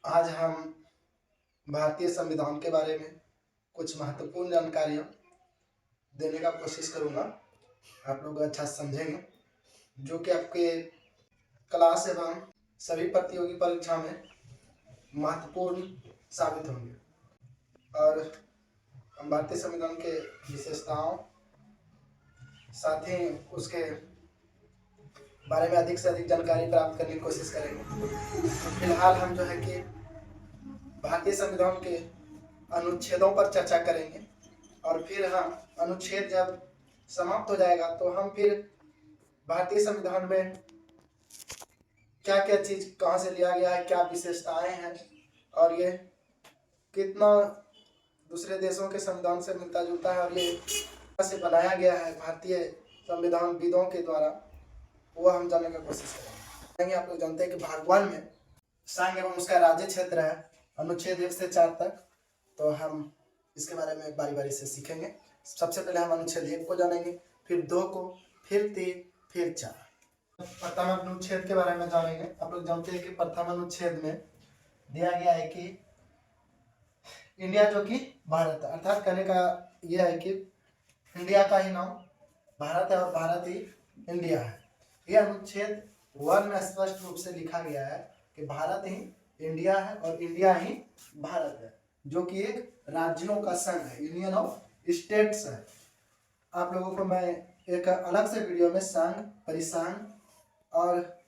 आज हम भारतीय संविधान के बारे में कुछ महत्वपूर्ण जानकारियाँ देने का कोशिश करूँगा। आप लोग अच्छा समझेंगे, जो कि आपके क्लास एवं सभी प्रतियोगी परीक्षा में महत्वपूर्ण साबित होंगे। और हम भारतीय संविधान के विशेषताओं, साथ ही उसके बारे में अधिक से अधिक जानकारी प्राप्त करने की कोशिश करेंगे। तो फिलहाल हम जो है कि भारतीय संविधान के अनुच्छेदों पर चर्चा करेंगे, और फिर हम अनुच्छेद जब समाप्त हो जाएगा तो हम फिर भारतीय संविधान में क्या क्या चीज कहाँ से लिया गया है, क्या विशेषताएं हैं, और ये कितना दूसरे देशों के संविधान से मिलता जुलता है, और ये कैसे बनाया गया है भारतीय संविधान विदों के द्वारा, वो हम जानने की कोशिश करेंगे। आप लोग जानते हैं कि भाग 1 में संघ एवं उसका राज्य क्षेत्र है, अनुच्छेद 1 से 4 तक। तो हम इसके बारे में बारी बारी से सीखेंगे। सबसे पहले हम अनुच्छेद 1 को जानेंगे, फिर 2 को, फिर 3, फिर 4। प्रथम अनुच्छेद के बारे में जानेंगे। आप लोग जानते हैं कि प्रथम अनुच्छेद में दिया गया है कि इंडिया जो कि भारत है, अर्थात कहने का यह है कि इंडिया का ही नाम भारत है और भारत ही इंडिया है। यह अनुच्छेद 1 में स्पष्ट रूप से लिखा गया है कि भारत ही इंडिया है और इंडिया ही भारत है, जो कि एक राज्यों का संघ है, यूनियन ऑफ स्टेट्स है। आप लोगों को मैं एक अलग से वीडियो में संघ, परिसंघ और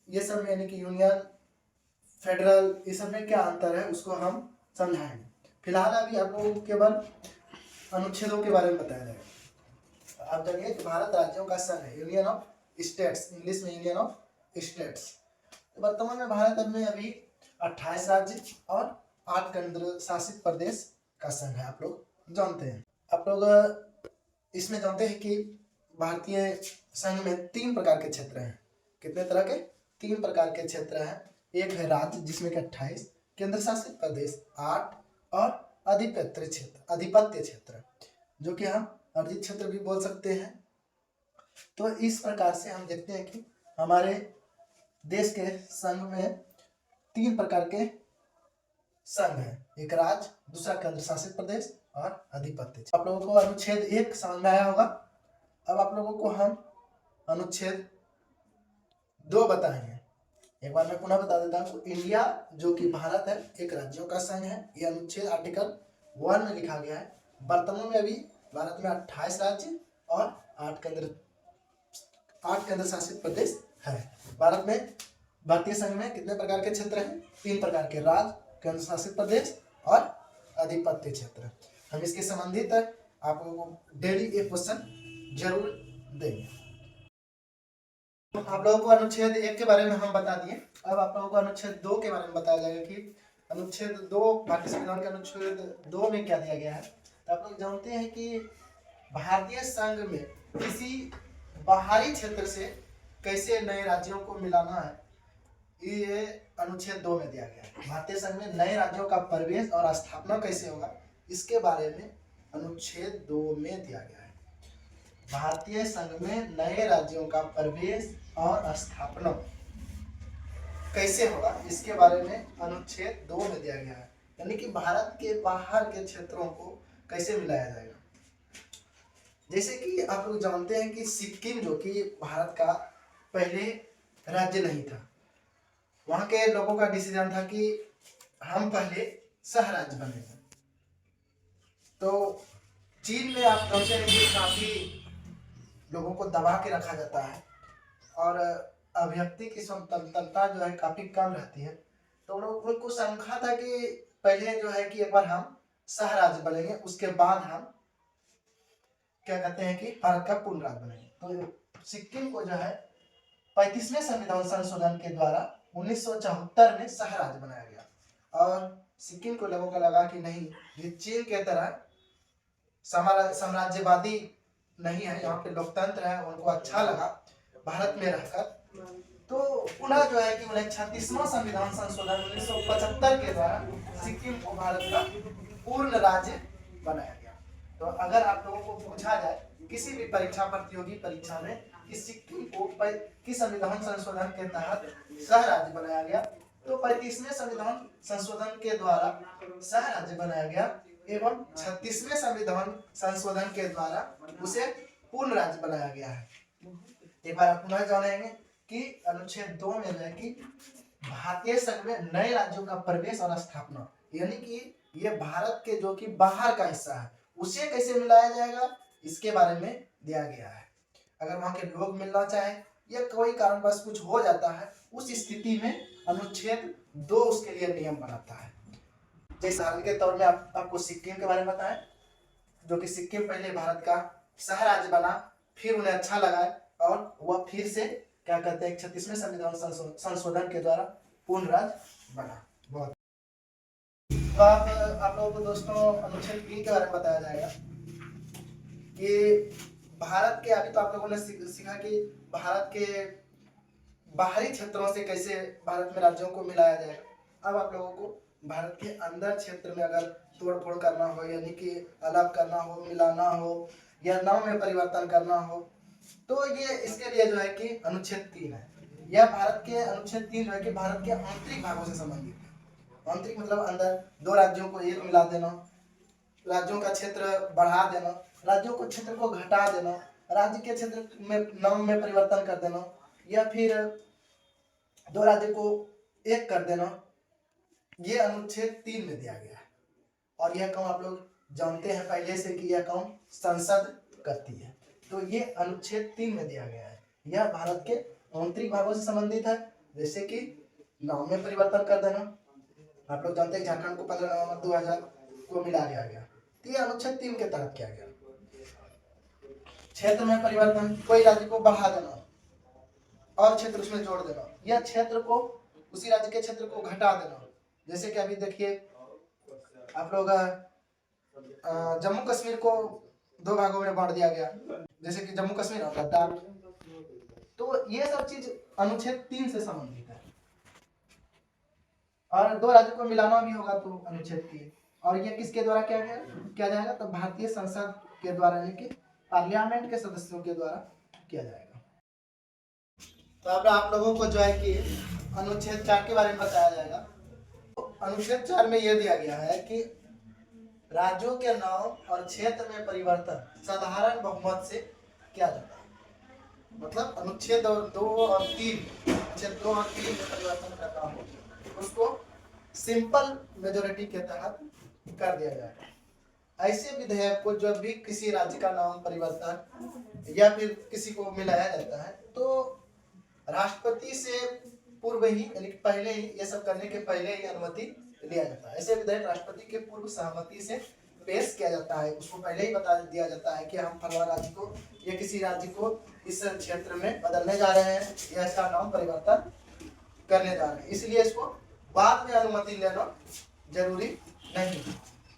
ये सब में, यानी कि यूनियन, फेडरल, ये सब में क्या अंतर है उसको हम समझाएंगे। फिलहाल अभी आप लोगों को केवल अनुच्छेदों के बारे में बताया जाएगा। आप जानिए कि भारत राज्यों का संघ है, यूनियन ऑफ स्टेट्स, इंग्लिश में यूनियन ऑफ स्टेट्स। तो वर्तमान में भारत में अभी 28 राज्य और 8 केंद्र शासित प्रदेश का संघ है। आप लोग जानते हैं। आप लोग इसमें जानते हैं कि भारतीय संघ में 3 प्रकार के क्षेत्र हैं। कितने तरह के? 3 प्रकार के क्षेत्र हैं। एक है राज्य, जिसमें कि 28, केंद्र शासित प्रदेश 8, और अधिपत्य क्षेत्र, जो कि हम अर्जित क्षेत्र भी बोल सकते हैं। तो इस प्रकार से हम देखते हैं कि हमारे देश के संघ में 3 प्रकार के संघ है, एक राज्य, दूसरा केंद्र शासित प्रदेश और अधिपत्य। आप लोगों को अनुच्छेद 1 समझ में आया होगा। अब आप लोगों को हम अनुच्छेद 2 बताएंगे। एक बार मैं पुनः बता देता हूँ। इंडिया जो कि भारत है, एक राज्यों का संघ है। यह अनुच्छेद आर्टिकल 1 में लिखा गया है। वर्तमान में अभी भारत में 28 राज्य और 8 केंद्र शासित प्रदेश है। भारत में, भारतीय संघ में कितने प्रकार के क्षेत्र हैं? 3 प्रकार के, राज्य, केंद्र शासित प्रदेश और अधिपत्य क्षेत्र। हम इसके संबंधित आप लोगों को डेली एक क्वेश्चन जरूर देंगे। आप लोगों को अनुच्छेद 1 के बारे में हम बता दिए। अब आप लोगों को अनुच्छेद 2 के बारे में बताया जाएगा कि अनुच्छेद 2, भारतीय संविधान के अनुच्छेद 2 में क्या दिया गया है। तो आप लोग जानते हैं कि भारतीय संघ में किसी बाहरी क्षेत्र से कैसे नए राज्यों को मिलाना है, ये अनुच्छेद 2 में दिया गया है। भारतीय संघ में नए राज्यों का प्रवेश और स्थापना कैसे होगा, इसके बारे में अनुच्छेद 2 में दिया गया है। भारतीय संघ में नए राज्यों का प्रवेश और स्थापना कैसे होगा, इसके बारे में अनुच्छेद 2 में दिया गया है। यानी कि भारत के बाहर के क्षेत्रों को कैसे मिलाया जाएगा। जैसे कि आप लोग जानते हैं कि सिक्किम जो कि भारत का पहले राज्य नहीं था, वहां के लोगों का डिसीजन था कि हम पहले सह राज्य बनेंगे। तो चीन में आप जानते हैं कि काफी लोगों को दबा के रखा जाता है और अभिव्यक्ति की स्वतंत्रता जो है काफी कम रहती है। तो उनको शंका था कि पहले जो है कि एक बार हम सह राज्य बनेंगे, उसके बाद हम क्या कहते हैं कि भारत का पूर्ण राज्य बनेंगे। तो सिक्किम को जो है 35वें संविधान संशोधन के द्वारा 1974 में सह राज्य बनाया गया, और सिक्किम को लोगों को लगा कि नहीं, ये चीन के तरह साम्राज्यवादी नहीं है, यहाँ पे लोकतंत्र है। उनको अच्छा लगा भारत में रहकर। तो पुनः जो है कि उन्हें 36वां संविधान संशोधन 1975 के द्वारा सिक्किम को भारत का पूर्ण राज्य बनाया गया। तो अगर आप लोगों को पूछा जाए किसी भी परीक्षा, प्रतियोगी परीक्षा में, कि सिक्किम को किस संविधान संशोधन के तहत सह राज्य बनाया गया, तो 35वें संविधान संशोधन के द्वारा सह राज्य बनाया गया एवं 36वें संविधान संशोधन के द्वारा उसे पूर्ण राज्य बनाया गया है। एक बार आप पुनः जानेंगे कि अनुच्छेद 2 में है कि भारतीय संघ में नए राज्यों का प्रवेश और स्थापना, यानी कि ये भारत के जो कि बाहर का हिस्सा है उसे कैसे मिलाया जाएगा इसके बारे में दिया गया है। अगर वहां के लोग मिलना चाहे या कोई कारणवश कुछ हो जाता है उस स्थिति में अनुच्छेद 2 उसके लिए नियम बनाता है। जैसे हाल के तौर में आपको सिक्किम के बारे में बताएं, जो कि सिक्किम पहले भारत का सह राज्य बना, फिर उन्हें अच्छा लगा और वह फिर से क्या कहते हैं 36वें संविधान संशोधन के द्वारा पूर्ण राज्य बना। बहुत तो आप लोगों को दोस्तों अनुच्छेद 3 के बारे में बताया जाएगा कि भारत के, अभी तो आप लोगों ने सीखा कि भारत के बाहरी क्षेत्रों से कैसे भारत में राज्यों को मिलाया जाएगा। अब आप लोगों को भारत के अंदर क्षेत्र में अगर तोड़ फोड़ करना हो, यानी कि अलग करना हो, मिलाना हो या नाम में परिवर्तन करना हो, तो ये इसके लिए जो है कि अनुच्छेद 3 है। यह भारत के अनुच्छेद 3 है कि भारत के आंतरिक भागों से संबंधित है। आंतरिक मतलब अंदर दो राज्यों को एक मिला देना, राज्यों का क्षेत्र बढ़ा देना, राज्यों को क्षेत्र को घटा देना, राज्य के क्षेत्र में नाम में परिवर्तन कर देना या फिर दो राज्य को एक कर देना, ये अनुच्छेद 3 में दिया गया है। और यह काम आप लोग जानते हैं पहले से कि यह काम संसद करती है, तो ये अनुच्छेद 3 में दिया गया है। यह भारत के आंतरिक भागों से संबंधित है, जैसे कि नाम में परिवर्तन कर देना। आप लोग जानते हैं झारखंड को 15 नवंबर 2000 को मिला दिया गया, तो यह अनुच्छेद 3 के तहत किया गया। क्षेत्र में परिवर्तन, कोई राज्य को बढ़ा देना और क्षेत्र उसमें जोड़ देना, या क्षेत्र को उसी राज्य के क्षेत्र को घटा देना। जैसे कि अभी देखिए आप लोग जम्मू कश्मीर को दो भागों में बांट दिया गया, जैसे कि जम्मू कश्मीर और लद्दाख, तो ये सब चीज अनुच्छेद 3 से संबंधित है। और दो राज्यों को मिलाना भी होगा तो अनुच्छेद 3, और ये किसके द्वारा किया जाएगा तो भारतीय संसद के द्वारा, यानी कि पार्लियामेंट के सदस्यों के द्वारा किया जाएगा। तो अब आप लोगों को जो है कि अनुच्छेद 4 के बारे में बताया जाएगा। तो अनुच्छेद 4 में यह दिया गया है कि राज्यों के नाम और क्षेत्र में परिवर्तन साधारण बहुमत से किया जाता है। मतलब अनुच्छेद 2 और 3 में परिवर्तन करना हो उसको सिंपल मेजोरिटी के तहत कर दिया जाएगा। ऐसे विधेयक को जब भी किसी राज्य का नाम परिवर्तन या फिर किसी को मिलाया जाता है तो राष्ट्रपति से पूर्व ही, यानी पहले ही, ये सब करने के पहले ही अनुमति लिया जाता है। ऐसे विधेयक राष्ट्रपति के पूर्व सहमति से पेश किया जाता है। उसको पहले ही बता दिया जाता है कि हम फलाना राज्य को या किसी राज्य को इस क्षेत्र में बदलने जा रहे हैं या इसका नाम परिवर्तन करने जा रहे हैं, इसलिए इसको बाद में अनुमति लेना जरूरी नहीं।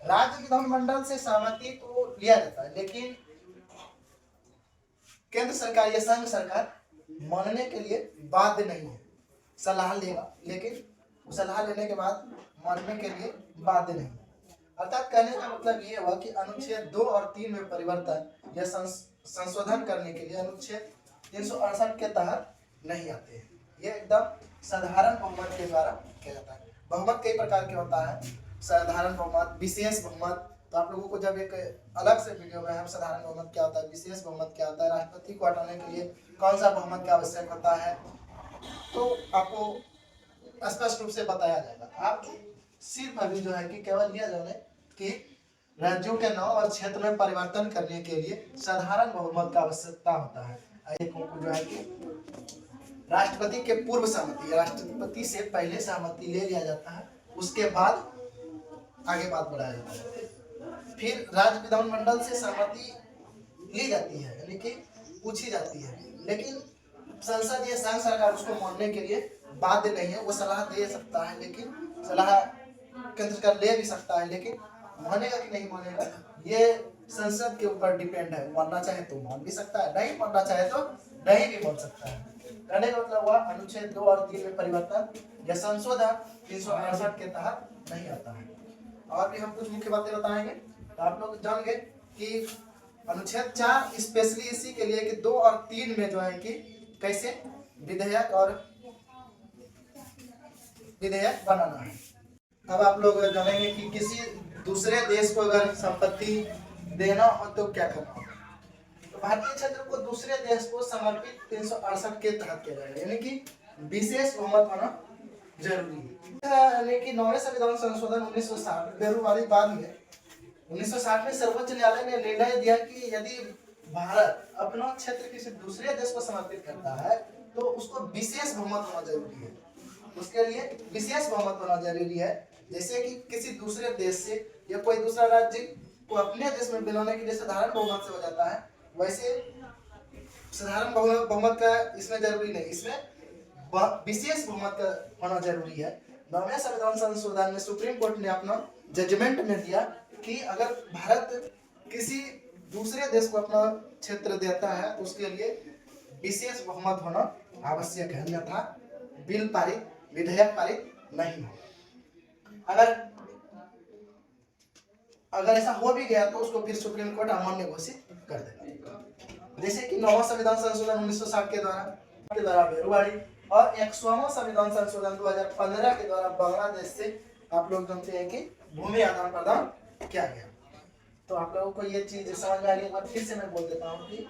राज्य विधानमंडल से सहमति तो लिया जाता है, लेकिन केंद्र सरकार या संघ सरकार मानने के लिए बाध्य नहीं है। सलाह लेगा, लेकिन सलाह लेने के बाद मानने के लिए बाध्य नहीं है। अर्थात कहने का मतलब ये हुआ कि अनुच्छेद 2 और 3 में परिवर्तन या संशोधन करने के लिए अनुच्छेद 368 के तहत नहीं आते हैं। ये एकदम साधारण बहुमत के द्वारा किया जाता है। बहुमत कई प्रकार के होता है, साधारण बहुमत, विशेष बहुमत। तो आप लोगों को जब एक अलग से वीडियो में हम साधारण बहुमत क्या होता है, विशेष बहुमत क्या होता है, राष्ट्रपति को हटाने के लिए कौन सा बहुमत का आवश्यक होता है, तो आपको स्पष्ट रूप से बताया जाएगा। आप सिर्फ अभी जो है कि केवल यह जाने कि राज्यों के नाम और क्षेत्र में परिवर्तन करने के लिए साधारण बहुमत का आवश्यकता होता है। को जो है कि राष्ट्रपति के पूर्व सहमति, राष्ट्रपति से पहले सहमति ले लिया जाता है, उसके बाद आगे बात बढ़ाया जाता है। फिर राज्य विधानमंडल से सहमति ली जाती है, यानी कि पूछी जाती है, लेकिन संसद या संघ सरकार उसको मानने के लिए बाध्य नहीं है। वो सलाह दे सकता है, लेकिन सलाह केंद्र सरकार ले भी सकता है, लेकिन मानेगा कि नहीं मानेगा ये संसद के ऊपर डिपेंड है। मानना चाहे तो मान भी सकता है, नहीं मानना चाहे तो नहीं भी मान सकता है। कहने का मतलब हुआ अनुच्छेद 2 और 3 में परिवर्तन या संशोधन 368 के तहत नहीं आता है। और भी हम कुछ मुख्य बातें बताएंगे, तो आप लोग जान गए कि अनुच्छेद 4 स्पेशली इसी के लिए कि 2 और 3 में जो है कि कैसे विधेयक और विधेयक बनाना है। अब आप लोग जानेंगे कि किसी दूसरे देश को अगर संपत्ति देना हो तो क्या करना होगा। तो भारतीय क्षेत्र को दूसरे देश को समर्पित 368 के तहत किया जाएगा, यानी कि विशेष बहुमत होना जरूरी है। यानी कि 9वें संविधान संशोधन 1960 बेरूवारीवाद में 1960 में सर्वोच्च न्यायालय ने निर्णय दिया कि यदि भारत अपना क्षेत्र किसी दूसरे देश को समर्पित करता है तो उसको विशेष बहुमत होना जरूरी है। उसके लिए विशेष बहुमत होना जरूरी है। जैसे कि किसी दूसरे देश से या कोई दूसरा राज्य को अपने देश में मिलाने के लिए साधारण बहुमत से हो जाता है, वैसे साधारण बहुमत का इसमें जरूरी नहीं, इसमें विशेष बहुमत का होना जरूरी है। 9वें संविधान संशोधन में सुप्रीम कोर्ट ने अपना जजमेंट में दिया कि अगर भारत किसी दूसरे देश को अपना क्षेत्र देता है तो उसके लिए विशेष बहुमत होना आवश्यक है, अन्यथा बिल पारित, विधेयक पारित नहीं हो। अगर ऐसा हो भी गया तो उसको फिर सुप्रीम कोर्ट अमान्य घोषित कर देगा। जैसे कि 9वां संविधान संशोधन 1960 के द्वारा बेरूवाड़ी और 100वां संविधान संशोधन 2015 के द्वारा बांग्लादेश से आप लोग जानते हैं कि भूमि आदान प्रदान किया गया। तो आप लोगों को ये चीज समझ में आ गई। एक बार फिर से मैं बोल देता हूँ कि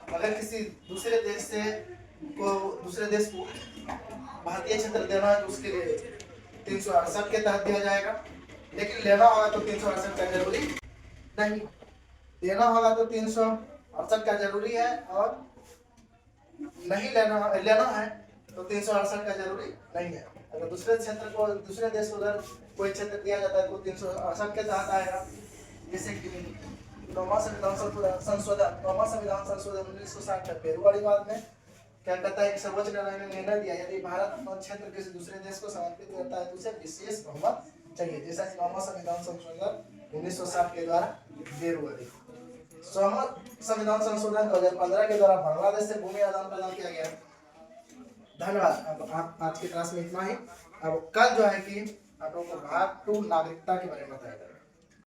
अगर किसी दूसरे देश को भारतीय क्षेत्र देना है तो उसके लिए 368 के तहत दिया जाएगा, लेकिन लेना होगा तो 368 का जरूरी नहीं। देना होगा तो 368 का जरूरी है और नहीं लेना है तो 368 का जरूरी नहीं है। अगर दूसरे देश को अगर कोई क्षेत्र दिया जाता है तो 368 के तहत आएगा। जैसे कि 9वां संविधान संशोधन 1960 में बेरूवारीवाद में क्या कहता है कि सर्वोच्च न्यायालय ने निर्णय दिया यदि भारत अपना क्षेत्र किसी दूसरे देश को समर्पित करता है तो उसे विशेष बहुमत चाहिए, जैसा कि 9वां संविधान संशोधन 1960 के द्वारा बेरूवारी। 100वां संविधान संशोधन 2015 के द्वारा बांग्लादेश से भूमि आदान प्रदान किया गया। धन्यवाद। अब आज की क्लास में इतना ही। अब कल जो है कि आप लोगों को भाग 2 नागरिकता के बारे में बताया।